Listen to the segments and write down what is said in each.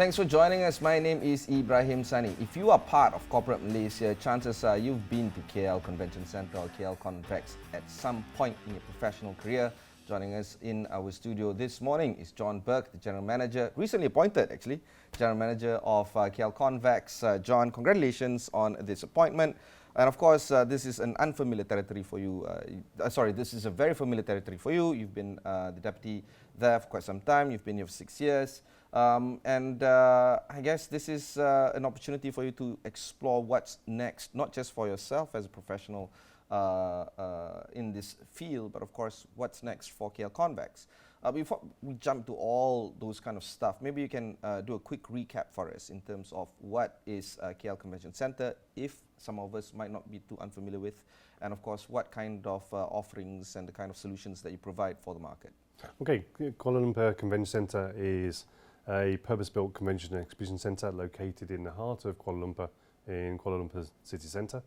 Thanks for joining us. My name is Ibrahim Sani. If you are part of corporate Malaysia, chances are you've been to KL Convention Centre or KL Convex at some point in your professional career. Joining us in our studio this morning is John Burke, the General Manager, recently appointed actually, General Manager of KL Convex. John, congratulations on this appointment. And of course, this is an unfamiliar territory for you. This is a very familiar territory for you. You've been the deputy there for quite some time. You've been here for 6 years. I guess this is an opportunity for you to explore what's next, not just for yourself as a professional in this field, but of course, what's next for KL Convex. Before we jump to all those kind of stuff, maybe you can do a quick recap for us in terms of what is KL Convention Centre, if some of us might not be too unfamiliar with, and of course, what kind of offerings and the kind of solutions that you provide for the market. Okay, Kuala Lumpur Convention Centre is a purpose-built convention and exhibition centre located in the heart of Kuala Lumpur in Kuala Lumpur City Centre.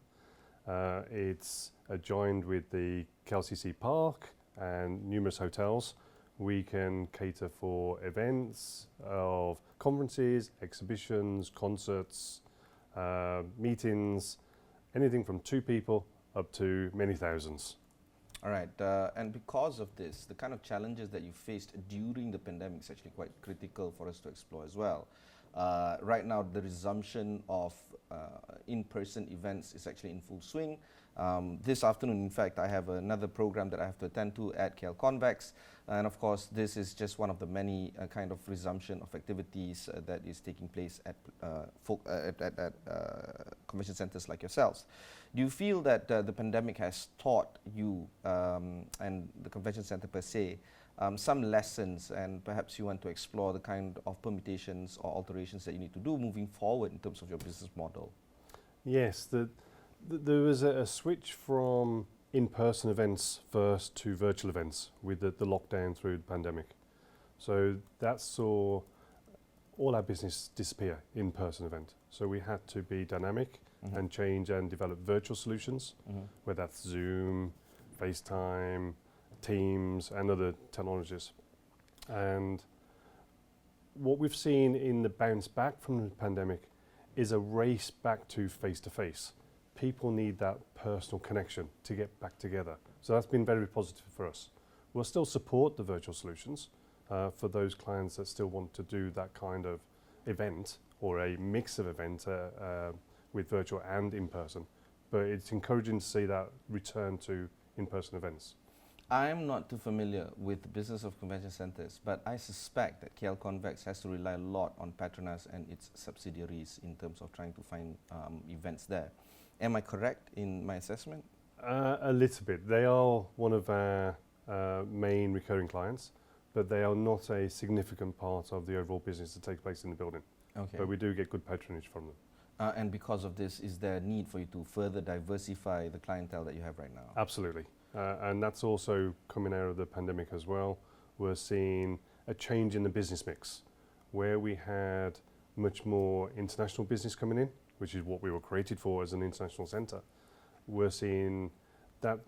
It's adjoined with the KLCC park and numerous hotels. We can cater for events of conferences, exhibitions, concerts, meetings, anything from 2 people up to many thousands. All right, and because of this, the kind of challenges that you faced during the pandemic is actually quite critical for us to explore as well. Right now, the resumption of in-person events is actually in full swing. This afternoon, in fact, I have another program that I have to attend to at KL Convex. And of course, this is just one of the many kind of resumption of activities that is taking place at convention centers like yourselves. Do you feel that the pandemic has taught you and the convention center per se some lessons, and perhaps you want to explore the kind of permutations or alterations that you need to do moving forward in terms of your business model? Yes, there was a switch from in-person events first to virtual events with the lockdown through the pandemic. So that saw all our business disappear in-person event. So we had to be dynamic and change and develop virtual solutions, whether that's Zoom, FaceTime, Teams and other technologies. And what we've seen in the bounce back from the pandemic is a race back to face-to-face. People need that personal connection to get back together. So that's been very positive for us. We'll still support the virtual solutions for those clients that still want to do that kind of event or a mix of event with virtual and in-person. But it's encouraging to see that return to in-person events. I'm not too familiar with the business of convention centres, but I suspect that KL Convex has to rely a lot on Petronas and its subsidiaries in terms of trying to find events there. Am I correct in my assessment? A little bit. They are one of our main recurring clients, but they are not a significant part of the overall business that takes place in the building. Okay. But we do get good patronage from them. And because of this, is there a need for you to further diversify the clientele that you have right now? Absolutely. And that's also coming out of the pandemic as well. We're seeing a change in the business mix, where we had much more international business coming in, which is what we were created for as an international centre. We're seeing that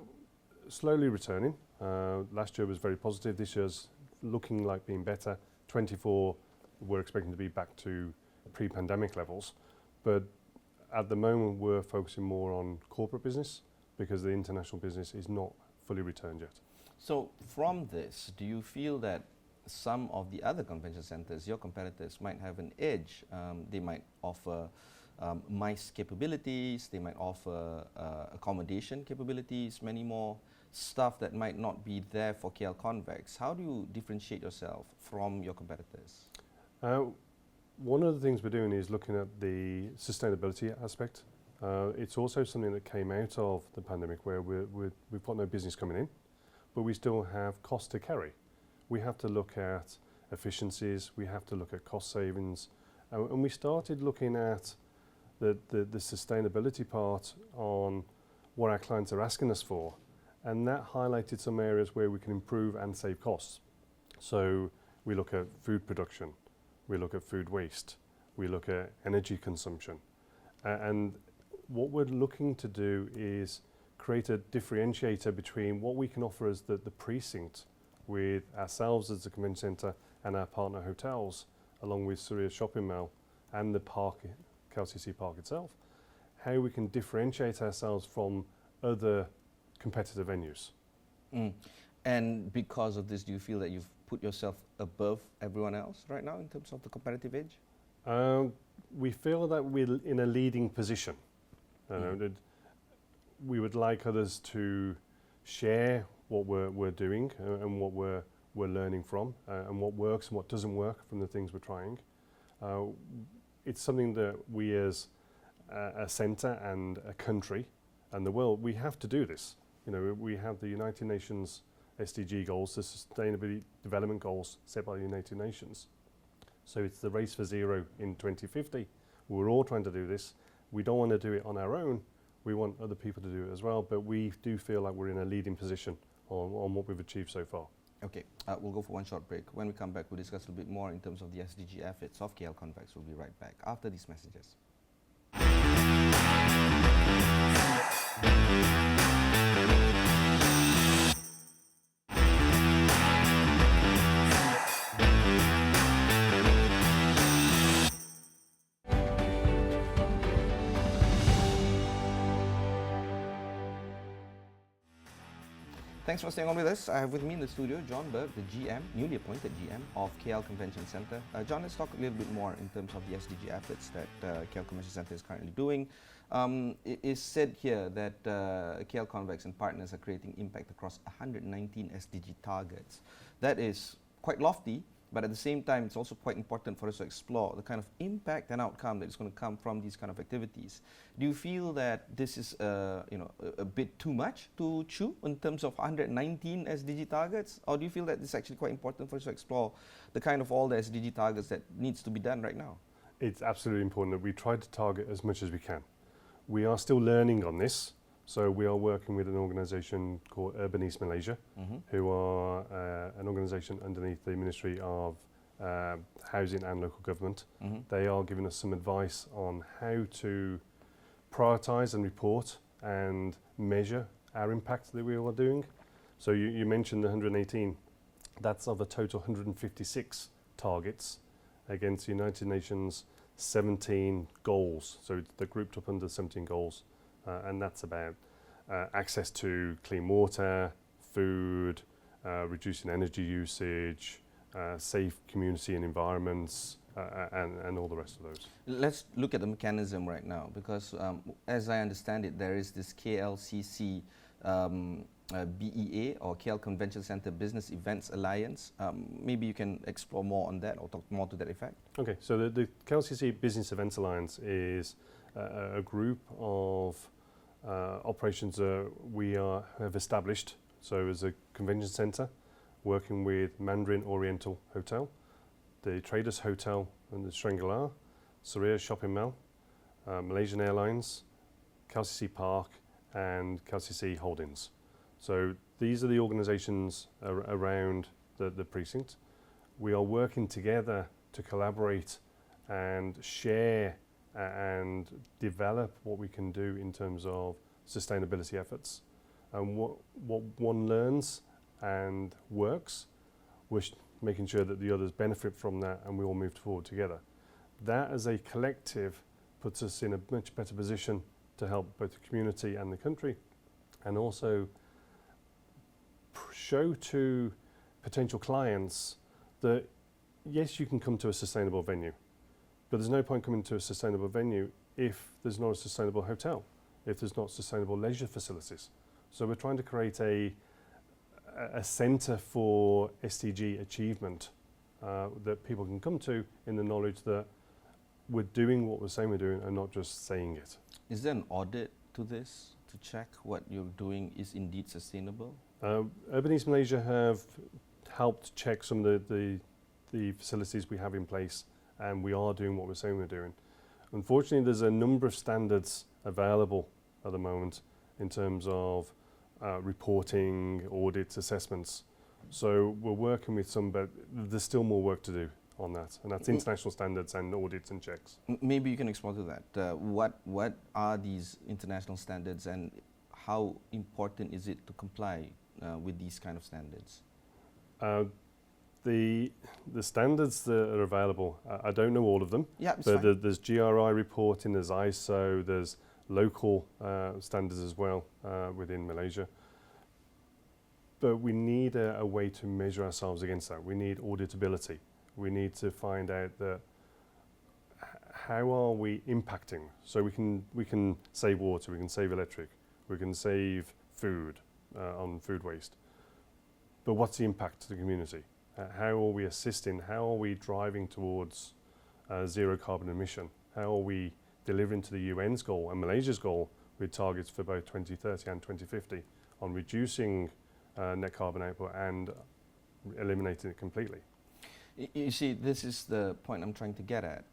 slowly returning. Last year was very positive. This year's looking like being better. 24, we're expecting to be back to pre-pandemic levels. But at the moment, we're focusing more on corporate business because the international business is not fully returned yet. So from this, do you feel that some of the other convention centres, your competitors, might have an edge? They might offer MICE capabilities, they might offer accommodation capabilities, many more stuff that might not be there for KL Convex. How do you differentiate yourself from your competitors? One of the things we're doing is looking at the sustainability aspect. It's also something that came out of the pandemic where we've got no business coming in, but we still have costs to carry. We have to look at efficiencies, we have to look at cost savings, and we started looking at the sustainability part on what our clients are asking us for, and that highlighted some areas where we can improve and save costs. So we look at food production, we look at food waste, we look at energy consumption, and what we're looking to do is create a differentiator between what we can offer as the precinct with ourselves as a convention centre and our partner hotels along with Surya Shopping Mall and the park, KLCC Park itself, how we can differentiate ourselves from other competitor venues. And because of this, do you feel that you've put yourself above everyone else right now in terms of the competitive edge? We feel that we're in a leading position. That we would like others to share what we're doing and what we're learning from, and what works and what doesn't work from the things we're trying. It's something that we as a centre and a country and the world, we have to do this. You know, we have the United Nations SDG goals, the Sustainable Development Goals set by the United Nations. So it's the race for zero in 2050. We're all trying to do this. We don't want to do it on our own. We want other people to do it as well, but we do feel like we're in a leading position on what we've achieved so far. Okay, we'll go for one short break. When we come back, we'll discuss a little bit more in terms of the SDG efforts of KL Convex. We'll be right back after these messages. Thanks for staying on with us. I have with me in the studio John Berg, the GM, newly appointed GM of KL Convention Centre. John, let's talk a little bit more in terms of the SDG efforts that KL Convention Centre is currently doing. It is said here that KL Convex and partners are creating impact across 119 SDG targets. That is quite lofty, but at the same time, it's also quite important for us to explore the kind of impact and outcome that is going to come from these kind of activities. Do you feel that this is a bit too much to chew in terms of 119 SDG targets? Or do you feel that it's actually quite important for us to explore the kind of all the SDG targets that needs to be done right now? It's absolutely important that we try to target as much as we can. We are still learning on this. So we are working with an organisation called Urban East Malaysia, who are an organisation underneath the Ministry of Housing and Local Government. They are giving us some advice on how to prioritise and report and measure our impact that we are doing. So you mentioned the 118. That's of a total 156 targets against the United Nations 17 goals. So they're grouped up under 17 goals. And that's about access to clean water, food, reducing energy usage, safe community and environments, and all the rest of those. Let's look at the mechanism right now, because as I understand it, there is this KLCC BEA, or KL Convention Centre Business Events Alliance. Maybe you can explore more on that or talk more to that effect. Okay, so the KLCC Business Events Alliance is a group of operations we have established. So as a convention centre, working with Mandarin Oriental Hotel, the Traders Hotel and the Shangri-La, Surya Shopping Mall, Malaysian Airlines, KLCC Park and KLCC Holdings. So these are the organisations around the precinct. We are working together to collaborate and share and develop what we can do in terms of sustainability efforts. And what one learns and works, we're making sure that the others benefit from that and we all move forward together. That as a collective puts us in a much better position to help both the community and the country, and also show to potential clients that yes, you can come to a sustainable venue, but there's no point coming to a sustainable venue if there's not a sustainable hotel, if there's not sustainable leisure facilities. So we're trying to create a centre for SDG achievement that people can come to in the knowledge that we're doing what we're saying we're doing and not just saying it. Is there an audit to this to check what you're doing is indeed sustainable? Urban East Malaysia have helped check some of the facilities we have in place, and we are doing what we're saying we're doing. Unfortunately, there's a number of standards available at the moment in terms of reporting, audits, assessments. So we're working with some, but there's still more work to do on that, and that's international standards and audits and checks. Maybe you can explore to that. What are these international standards, and how important is it to comply with these kind of standards? The standards that are available, I don't know all of them, Yeah, it's but fine. there's GRI reporting, there's ISO, there's local standards as well within Malaysia. But we need a way to measure ourselves against that. We need auditability. We need to find out that how are we impacting. So we can save water, we can save electric, we can save food on food waste. But what's the impact to the community? How are we assisting? How are we driving towards zero carbon emission? How are we delivering to the UN's goal and Malaysia's goal with targets for both 2030 and 2050 on reducing net carbon output and eliminating it completely? You see, this is the point I'm trying to get at.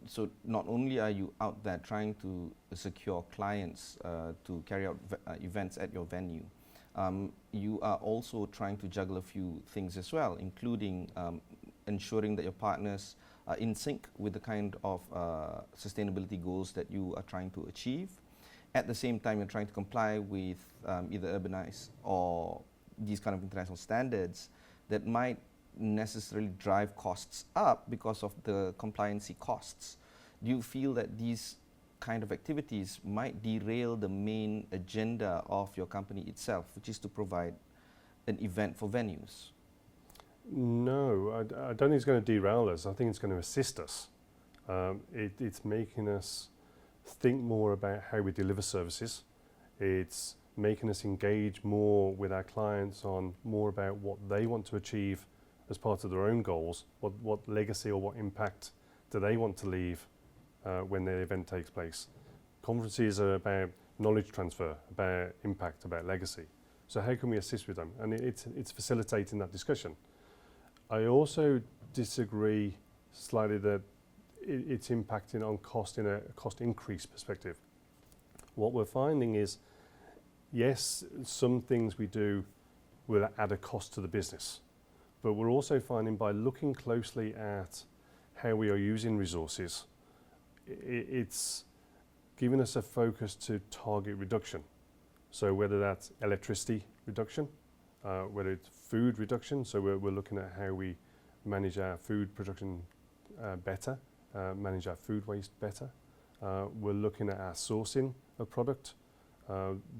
So not only are you out there trying to secure clients to carry out events at your venue, you are also trying to juggle a few things as well, including ensuring that your partners are in sync with the kind of sustainability goals that you are trying to achieve. At the same time, you're trying to comply with either urbanized or these kind of international standards that might necessarily drive costs up because of the compliancy costs. Do you feel that these kind of activities might derail the main agenda of your company itself, which is to provide an event for venues? No, I don't think it's going to derail us. I think it's going to assist us. It's making us think more about how we deliver services. It's making us engage more with our clients on more about what they want to achieve as part of their own goals, what legacy or what impact do they want to leave when their event takes place. Conferences are about knowledge transfer, about impact, about legacy. So how can we assist with them? And it's facilitating that discussion. I also disagree slightly that it's impacting on cost in a cost increase perspective. What we're finding is, yes, some things we do will add a cost to the business, but we're also finding by looking closely at how we are using resources, it's giving us a focus to target reduction. So whether that's electricity reduction, whether it's food reduction, so we're looking at how we manage our food production better, manage our food waste better. We're looking at our sourcing of product.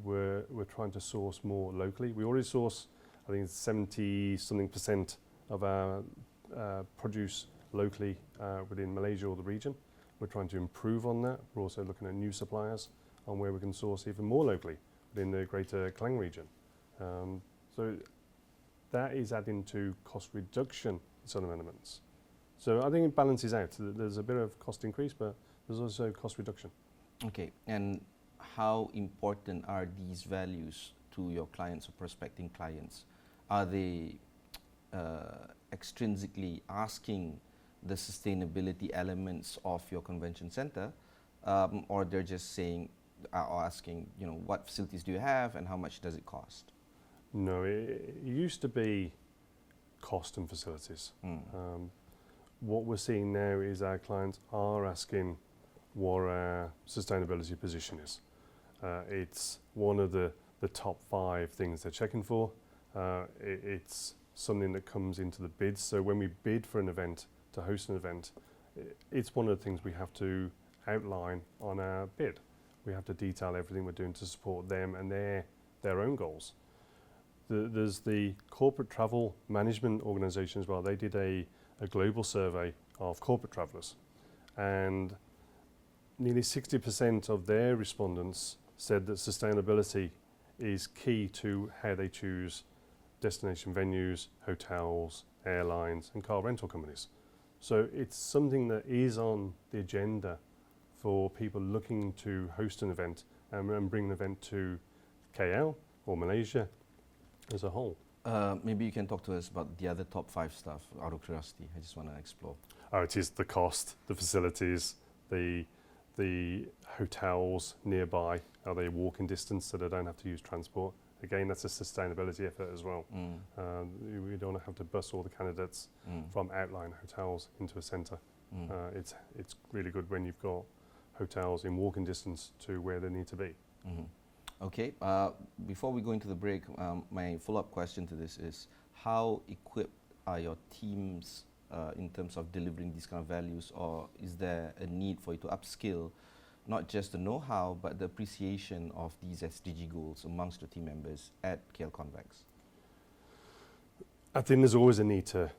We're trying to source more locally. We already source, I think, 70-something% of our produce locally within Malaysia or the region. We're trying to improve on that. We're also looking at new suppliers on where we can source even more locally within the greater Klang region. So that is adding to cost reduction in some elements. So I think it balances out. There's a bit of cost increase, but there's also cost reduction. Okay, and how important are these values to your clients or prospecting clients? Are they extrinsically asking the sustainability elements of your convention center, or they're just saying, or asking, what facilities do you have and how much does it cost? No, it used to be cost and facilities. What we're seeing now is our clients are asking what our sustainability position is. It's one of the top 5 things they're checking for. It's something that comes into the bids. So when we bid for an event, to host an event, it's one of the things we have to outline on our bid. We have to detail everything we're doing to support them and their own goals. There's the corporate travel management organisation as well. They did a global survey of corporate travellers, and nearly 60% of their respondents said that sustainability is key to how they choose destination venues, hotels, airlines and car rental companies. So it's something that is on the agenda for people looking to host an event and bring an event to KL or Malaysia as a whole. Maybe you can talk to us about the other top 5 stuff out of curiosity. I just want to explore. It is the cost, the facilities, the hotels nearby. Are they walking distance so they don't have to use transport? Again, that's a sustainability effort as well. We don't have to bus all the candidates from outlying hotels into a centre. It's really good when you've got hotels in walking distance to where they need to be. Okay, before we go into the break, my follow-up question to this is, how equipped are your teams in terms of delivering these kind of values, or is there a need for you to upskill not just the know-how but the appreciation of these SDG goals amongst your team members at KL Convex? I think there's always a need to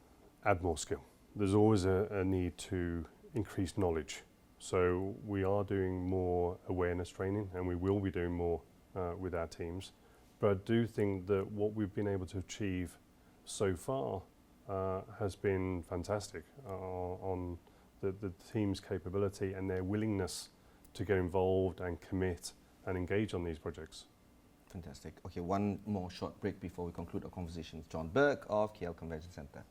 add more skill. There's always a need to increase knowledge. So we are doing more awareness training, and we will be doing more with our teams. But I do think that what we've been able to achieve so far has been fantastic on the team's capability and their willingness to get involved and commit and engage on these projects. Fantastic. Okay, one more short break before we conclude our conversation with John Burke of KL Convention Centre.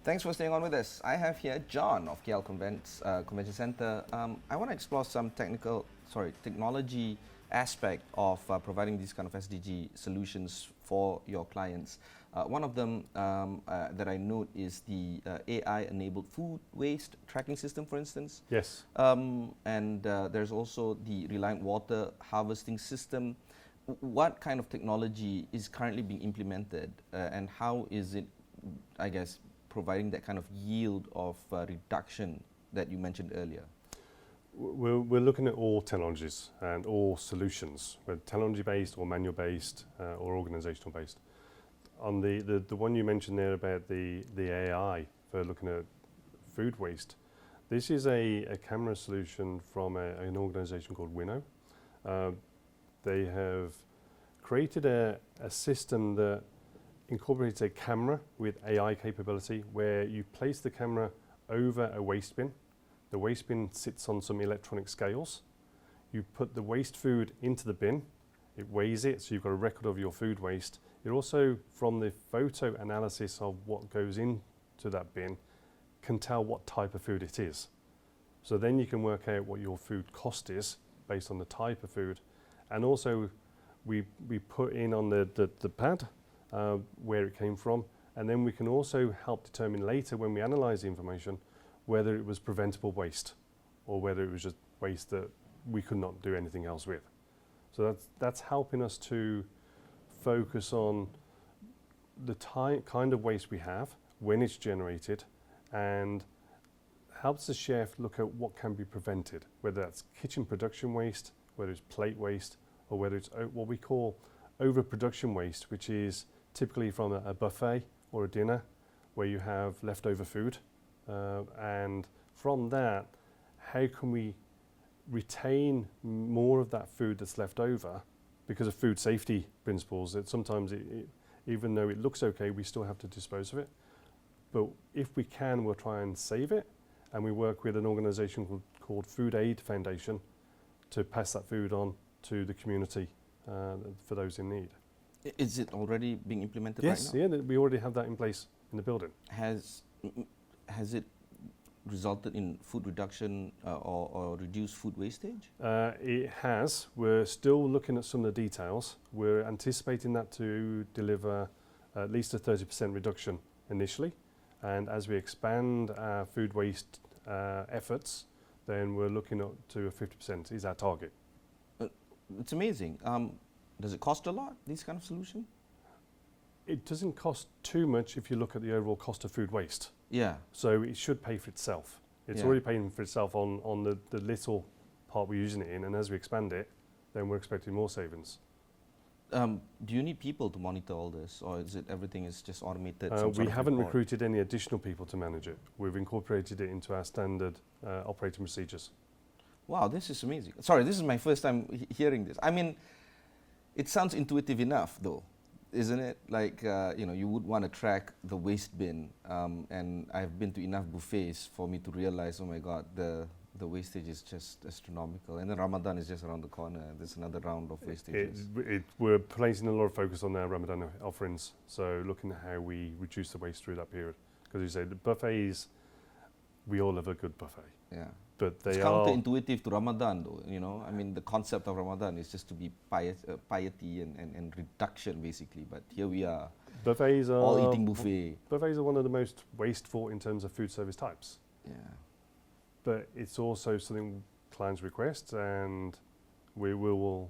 Thanks for staying on with us. I have here John of KL Convention Centre. I want to explore some technology aspect of providing these kind of SDG solutions for your clients. One of them that I note is the AI-enabled food waste tracking system, for instance. Yes. And there's also the Reliant Water harvesting system. What kind of technology is currently being implemented, and how is it, I guess, providing that kind of yield of reduction that you mentioned earlier? We're looking at all technologies and all solutions, whether technology-based or manual-based or organizational-based. On the one you mentioned there about the AI for looking at food waste, this is a camera solution from an organization called Winnow. They have created a system that incorporates a camera with AI capability where you place the camera over a waste bin. The waste bin sits on some electronic scales. You put the waste food into the bin, it weighs it, so you've got a record of your food waste. It also, from the photo analysis of what goes into that bin, can tell what type of food it is. So then you can work out what your food cost is based on the type of food. And also we put in on the pad where it came from, and then we can also help determine later when we analyse the information whether it was preventable waste or whether it was just waste that we could not do anything else with. So that's helping us to focus on the kind of waste we have, when it's generated, and helps the chef look at what can be prevented, whether that's kitchen production waste, whether it's plate waste, or whether it's what we call overproduction waste, which is typically from a buffet or a dinner where you have leftover food. And from that, how can we retain more of that food that's left over? Because of food safety principles, that sometimes even though it looks okay, we still have to dispose of it. But if we can, we'll try and save it. And we work with an organization called Food Aid Foundation to pass that food on to the community for those in need. Is it already being implemented yes, right now? Yeah, we already have that in place in the building. Has it resulted in food reduction or reduced food wastage? It has. We're still looking at some of the details. We're anticipating that to deliver at least a 30% reduction initially. And as we expand our food waste efforts, then we're looking up to a 50% is our target. It's amazing. Does it cost a lot, these kind of solution? It doesn't cost too much if you look at the overall cost of food waste. Yeah. So it should pay for itself. It's already paying for itself on the little part we're using it in, and as we expand it, then we're expecting more savings. Do you need people to monitor all this, or is it everything is just automated? We haven't recruited any additional people to manage it. We've incorporated it into our standard operating procedures. Wow, this is amazing. Sorry, this is my first time hearing this. I mean, it sounds intuitive enough, though, isn't it? Like, you would want to track the waste bin, and I've been to enough buffets for me to realize, oh my God, the wastage is just astronomical. And then Ramadan is just around the corner. There's another round of wastages. We're placing a lot of focus on our Ramadan offerings, so looking at how we reduce the waste through that period. Because you say the buffets, we all love a good buffet. Yeah. but they It's are counterintuitive to Ramadan, though. You know, I mean, the concept of Ramadan is just to be piety and reduction, basically. But here we are, buffets all are eating buffet. buffets are one of the most wasteful in terms of food service types. Yeah. But it's also something clients request, and we will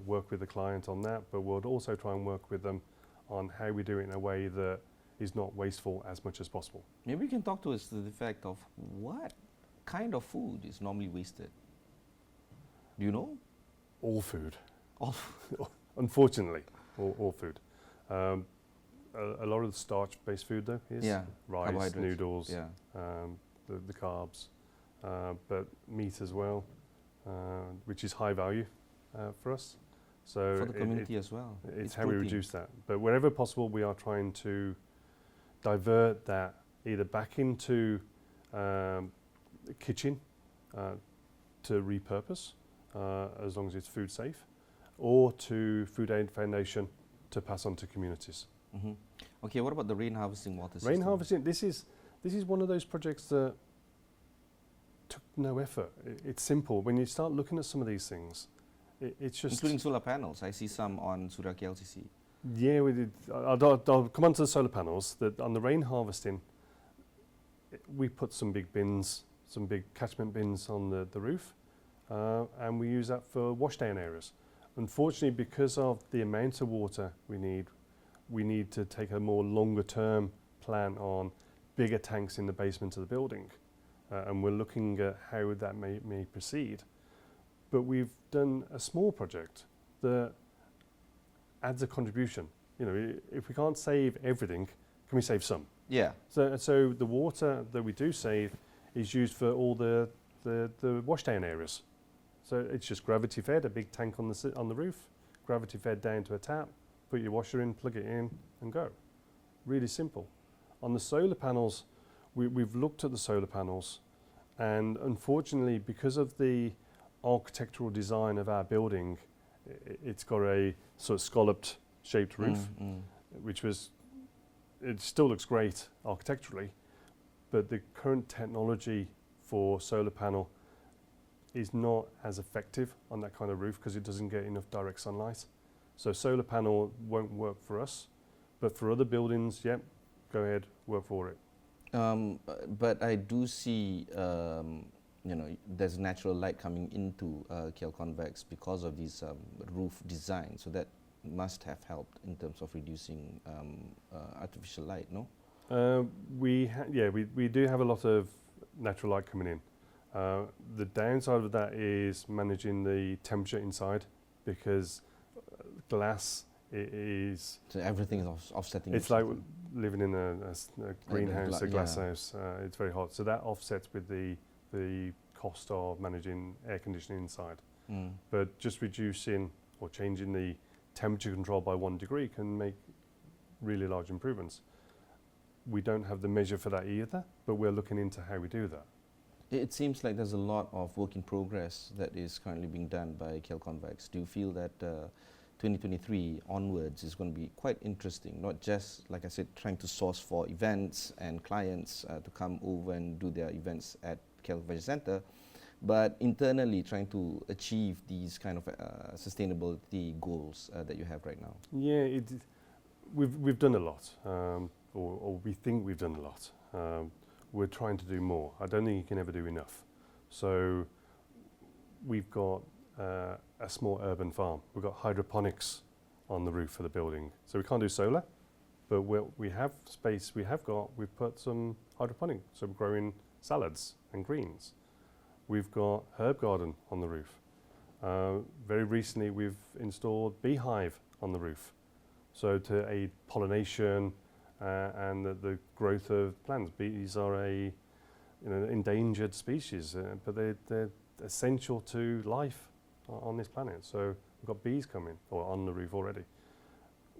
work with the client on that. But we'll also try and work with them on how we do it in a way that is not wasteful as much as possible. Maybe you can talk to us to the fact of what kind of food is normally wasted. Do you know? All food, All unfortunately, all food. A lot of the starch-based food, though, is Yeah, rice, carbohydrates. noodles, Yeah. the carbs, but meat as well, which is high value for us. So For the community as well. it's how we protein. reduce that. But wherever possible, we are trying to divert that either back into the kitchen to repurpose, as long as it's food safe, or to Food Aid Foundation to pass on to communities. Mhm. Okay, what about the rain harvesting water system? Rain harvesting, this is one of those projects that took no effort. It's simple. When you start looking at some of these things, it's just... Including solar panels. I see some on Surat KLCC. Yeah, we did. I'll come on to the solar panels. On the rain harvesting, we put some big bins, some big catchment bins on the roof, and we use that for washdown areas. Unfortunately, because of the amount of water we need to take a more longer term plan on bigger tanks in the basement of the building, and we're looking at how that may proceed. But we've done a small project that adds a contribution. You know, if we can't save everything, can we save some? Yeah. So the water that we do save is used for all the washdown areas. So it's just gravity fed, a big tank on the roof, gravity fed down to a tap, put your washer in, plug it in, and go. Really simple. On the solar panels, we've looked at the solar panels, and unfortunately, because of the architectural design of our building, it's got a sort of scalloped shaped roof, which it still looks great architecturally, but the current technology for solar panel is not as effective on that kind of roof because it doesn't get enough direct sunlight. So solar panel won't work for us, but for other buildings, yep, go ahead, work for it. But I do see, you know, there's natural light coming into KL Convex because of these roof design. So that must have helped in terms of reducing artificial light, no? We do have a lot of natural light coming in. The downside of that is managing the temperature inside, because glass is... So everything is offsetting. It's like living in a greenhouse, a glass house. It's very hot. So that offsets with the cost of managing air conditioning inside. But just reducing or changing the temperature control by 1 degree can make really large improvements. We don't have the measure for that either, but we're looking into how we do that. It seems like there's a lot of work in progress that is currently being done by KL Convex. Do you feel that 2023 onwards is going to be quite interesting, not just, like I said, trying to source for events and clients to come over and do their events at KL Convention Centre, but internally trying to achieve these kind of sustainability goals that you have right now? Yeah, we've done a lot, or we think we've done a lot. We're trying to do more. I don't think you can ever do enough. So we've got a small urban farm. We've got hydroponics on the roof of the building. So we can't do solar, but we have space. We've put some hydroponic, so we're growing salads and greens. We've got herb garden on the roof. Very recently, we've installed beehive on the roof, so to aid pollination and the growth of plants. Bees are a endangered species, but they're essential to life on this planet. So we've got bees coming, or on the roof already.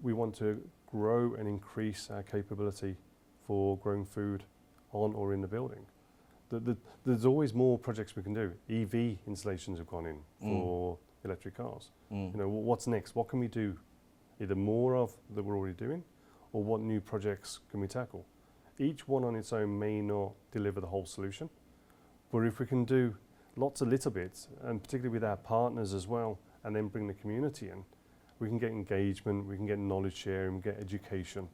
We want to grow and increase our capability for growing food on or in the building. There's always more projects we can do. EV installations have gone in for electric cars. You know, what's next? What can we do? Either more of that we're already doing, or what new projects can we tackle? Each one on its own may not deliver the whole solution, But if we can do lots of little bits, and particularly with our partners as well, and then bring the community in, we can get engagement, we can get knowledge sharing, we can get education.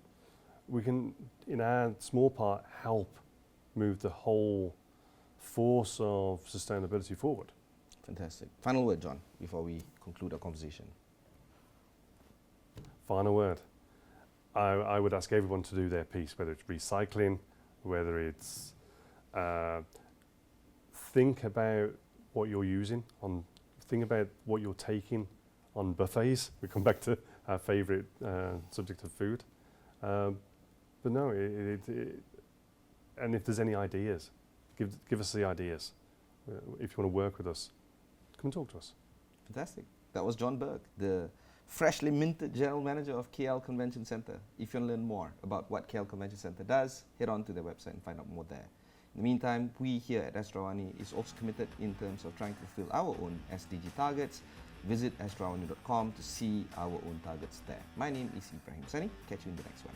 We can, in our small part, help move the whole force of sustainability forward. Fantastic. Final word, John, before we conclude our conversation. Final word. I would ask everyone to do their piece, whether it's recycling, whether it's think about what you're using, think about what you're taking on buffets. We come back to our favourite subject of food. But no, and if there's any ideas, give us the ideas. If you want to work with us, come and talk to us. Fantastic. That was John Berg, the freshly minted General Manager of KL Convention Centre. If you want to learn more about what KL Convention Centre does, head on to their website and find out more there. In the meantime, we here at AWANI is also committed in terms of trying to fulfill our own SDG targets. Visit astro.com to see our own targets there. My name is Ibrahim Sani. Catch you in the next one.